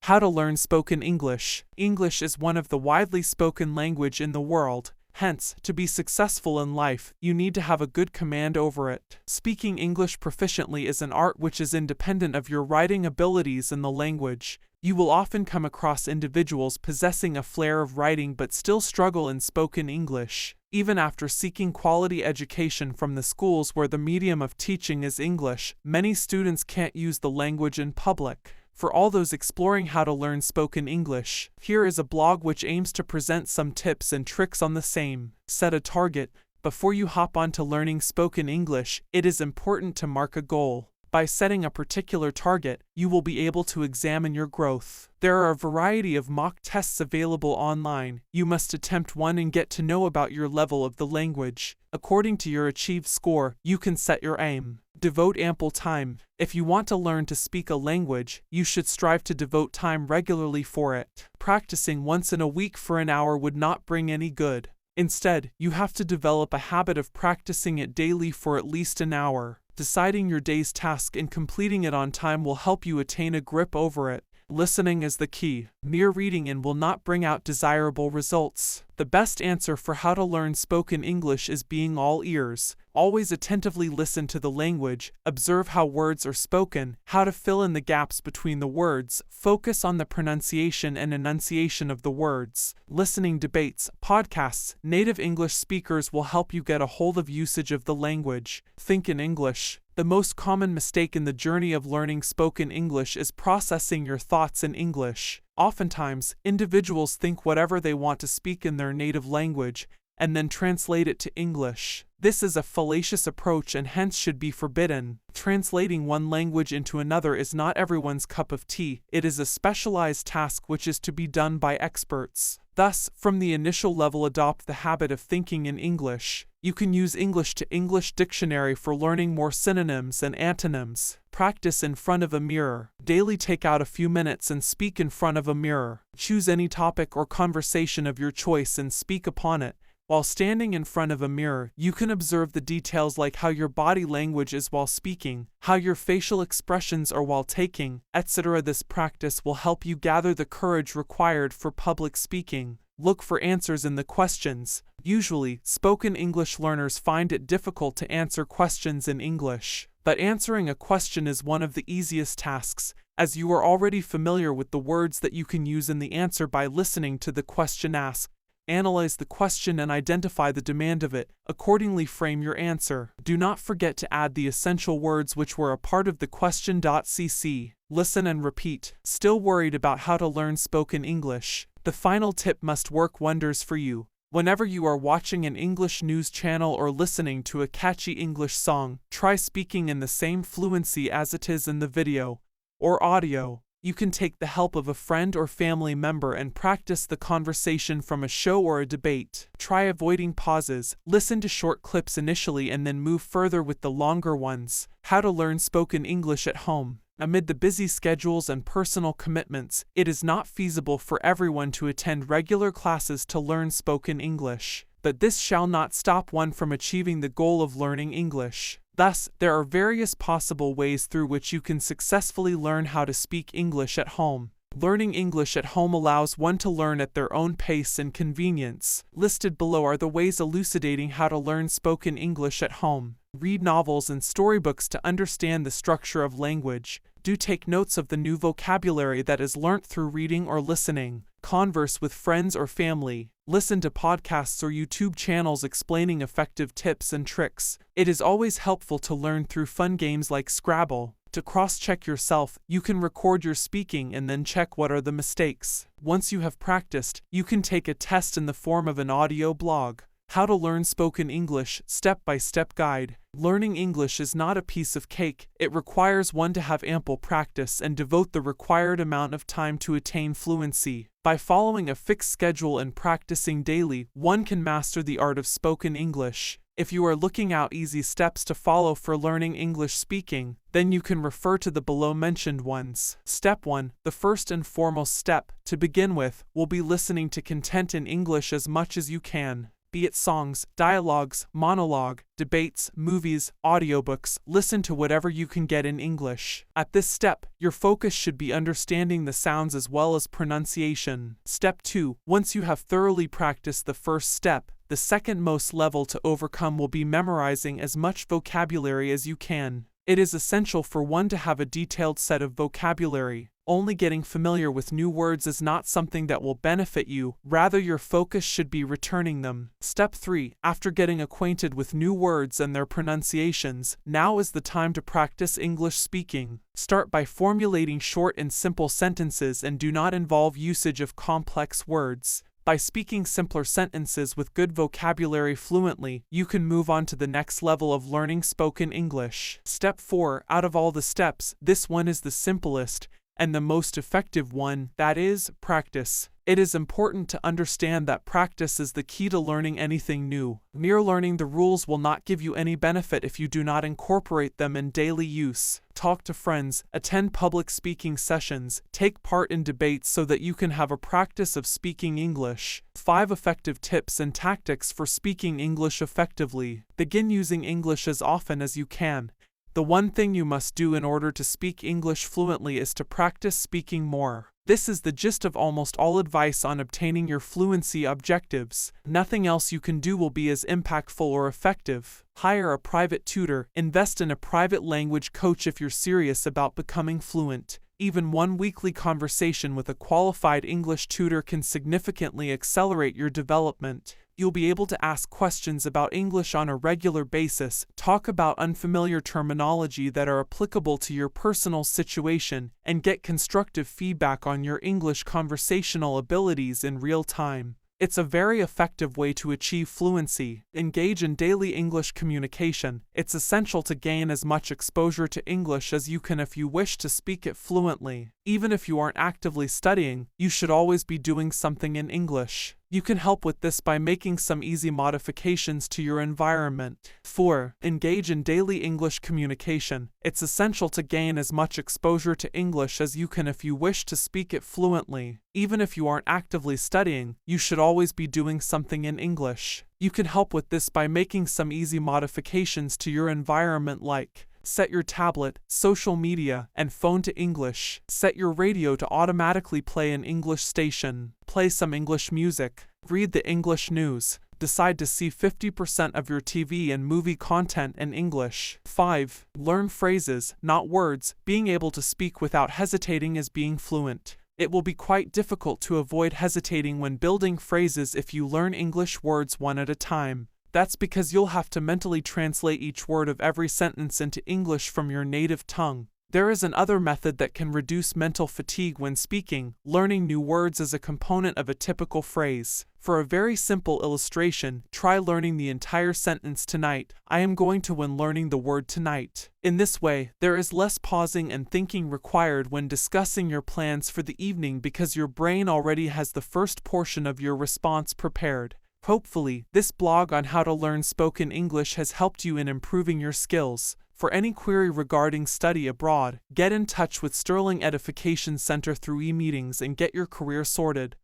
How to learn spoken English. English is one of the widely spoken language in the world. Hence, to be successful in life, you need to have a good command over it. Speaking English proficiently is an art which is independent of your writing abilities in the language. You will often come across individuals possessing a flair of writing but still struggle in spoken English. Even after seeking quality education from the schools where the medium of teaching is English, many students can't use the language in public. For all those exploring how to learn spoken English, here is a blog which aims to present some tips and tricks on the same. Set a target. Before you hop on to learning spoken English, it is important to mark a goal. By setting a particular target, you will be able to examine your growth. There are a variety of mock tests available online. You must attempt one and get to know about your level of the language. According to your achieved score, you can set your aim. Devote ample time. If you want to learn to speak a language, you should strive to devote time regularly for it. Practicing once in a week for an hour would not bring any good. Instead, you have to develop a habit of practicing it daily for at least an hour. Deciding your day's task and completing it on time will help you attain a grip over it. Listening is the key. Mere reading in will not bring out desirable results. The best answer for how to learn spoken English is being all ears. Always attentively listen to the language, observe how words are spoken, how to fill in the gaps between the words, focus on the pronunciation and enunciation of the words. Listening debates, podcasts, native English speakers will help you get a hold of usage of the language. Think in English. The most common mistake in the journey of learning spoken English is processing your thoughts in English. Oftentimes, individuals think whatever they want to speak in their native language, and then translate it to English. This is a fallacious approach and hence should be forbidden. Translating one language into another is not everyone's cup of tea. It is a specialized task which is to be done by experts. Thus, from the initial level, adopt the habit of thinking in English. You can use English to English dictionary for learning more synonyms and antonyms. Practice in front of a mirror. Daily take out a few minutes and speak in front of a mirror. Choose any topic or conversation of your choice and speak upon it. While standing in front of a mirror, you can observe the details like how your body language is while speaking, how your facial expressions are while taking, etc. This practice will help you gather the courage required for public speaking. Look for answers in the questions. Usually, spoken English learners find it difficult to answer questions in English. But answering a question is one of the easiest tasks, as you are already familiar with the words that you can use in the answer by listening to the question asked. Analyze the question and identify the demand of it. Accordingly, frame your answer. Do not forget to add the essential words which were a part of the question. Cc. Listen and repeat. Still worried about how to learn spoken English? The final tip must work wonders for you. Whenever you are watching an English news channel or listening to a catchy English song, try speaking in the same fluency as it is in the video or audio. You can take the help of a friend or family member and practice the conversation from a show or a debate. Try avoiding pauses, listen to short clips initially and then move further with the longer ones. How to learn spoken English at home. Amid the busy schedules and personal commitments, it is not feasible for everyone to attend regular classes to learn spoken English. But this shall not stop one from achieving the goal of learning English. Thus, there are various possible ways through which you can successfully learn how to speak English at home. Learning English at home allows one to learn at their own pace and convenience. Listed below are the ways elucidating how to learn spoken English at home. Read novels and storybooks to understand the structure of language. Do take notes of the new vocabulary that is learnt through reading or listening. Converse with friends or family. Listen to podcasts or YouTube channels explaining effective tips and tricks. It is always helpful to learn through fun games like Scrabble. To cross-check yourself, you can record your speaking and then check what are the mistakes. Once you have practiced, you can take a test in the form of an audio blog. How to learn spoken English, step-by-step guide. Learning English is not a piece of cake. It requires one to have ample practice and devote the required amount of time to attain fluency. By following a fixed schedule and practicing daily, one can master the art of spoken English. If you are looking out easy steps to follow for learning English speaking, then you can refer to the below mentioned ones. Step 1. The first and foremost step, to begin with, will be listening to content in English as much as you can. be it songs, dialogues, monologue, debates, movies, audiobooks. Listen to whatever you can get in English. At this step, your focus should be understanding the sounds as well as pronunciation. Step 2. Once you have thoroughly practiced the first step, the second most level to overcome will be memorizing as much vocabulary as you can. It is essential for one to have a detailed set of vocabulary. Only getting familiar with new words is not something that will benefit you, rather your focus should be returning them. Step 3. After getting acquainted with new words and their pronunciations, now is the time to practice English speaking. Start by formulating short and simple sentences and do not involve usage of complex words. By speaking simpler sentences with good vocabulary fluently, you can move on to the next level of learning spoken English. Step 4. Out of all the steps, this one is the simplest and the most effective one, that is, practice. It is important to understand that practice is the key to learning anything new. Mere learning the rules will not give you any benefit if you do not incorporate them in daily use. Talk to friends, attend public speaking sessions, take part in debates so that you can have a practice of speaking English. 5 effective tips and tactics for speaking English effectively. Begin using English as often as you can. The one thing you must do in order to speak English fluently is to practice speaking more. This is the gist of almost all advice on obtaining your fluency objectives. Nothing else you can do will be as impactful or effective. Hire a private tutor, invest in a private language coach if you're serious about becoming fluent. Even one weekly conversation with a qualified English tutor can significantly accelerate your development. You'll be able to ask questions about English on a regular basis, talk about unfamiliar terminology that are applicable to your personal situation, and get constructive feedback on your English conversational abilities in real time. It's a very effective way to achieve fluency. Engage in daily English communication. It's essential to gain as much exposure to English as you can if you wish to speak it fluently. Even if you aren't actively studying, you should always be doing something in English. You can help with this by making some easy modifications to your environment. 4. Engage in daily English communication. It's essential to gain as much exposure to English as you can if you wish to speak it fluently. Even if you aren't actively studying, you should always be doing something in English. You can help with this by making some easy modifications to your environment like set your tablet, social media, and phone to English. Set your radio to automatically play an English station. Play some English music. Read the English news. Decide to see 50% of your TV and movie content in English. 5. Learn phrases, not words. Being able to speak without hesitating is being fluent. It will be quite difficult to avoid hesitating when building phrases if you learn English words one at a time. That's because you'll have to mentally translate each word of every sentence into English from your native tongue. There is another method that can reduce mental fatigue when speaking. Learning new words is a component of a typical phrase. For a very simple illustration, try learning the entire sentence tonight. I am going to when learning the word tonight. In this way, there is less pausing and thinking required when discussing your plans for the evening because your brain already has the first portion of your response prepared. Hopefully, this blog on how to learn spoken English has helped you in improving your skills. For any query regarding study abroad, get in touch with Sterling Edification Center through e-meetings and get your career sorted.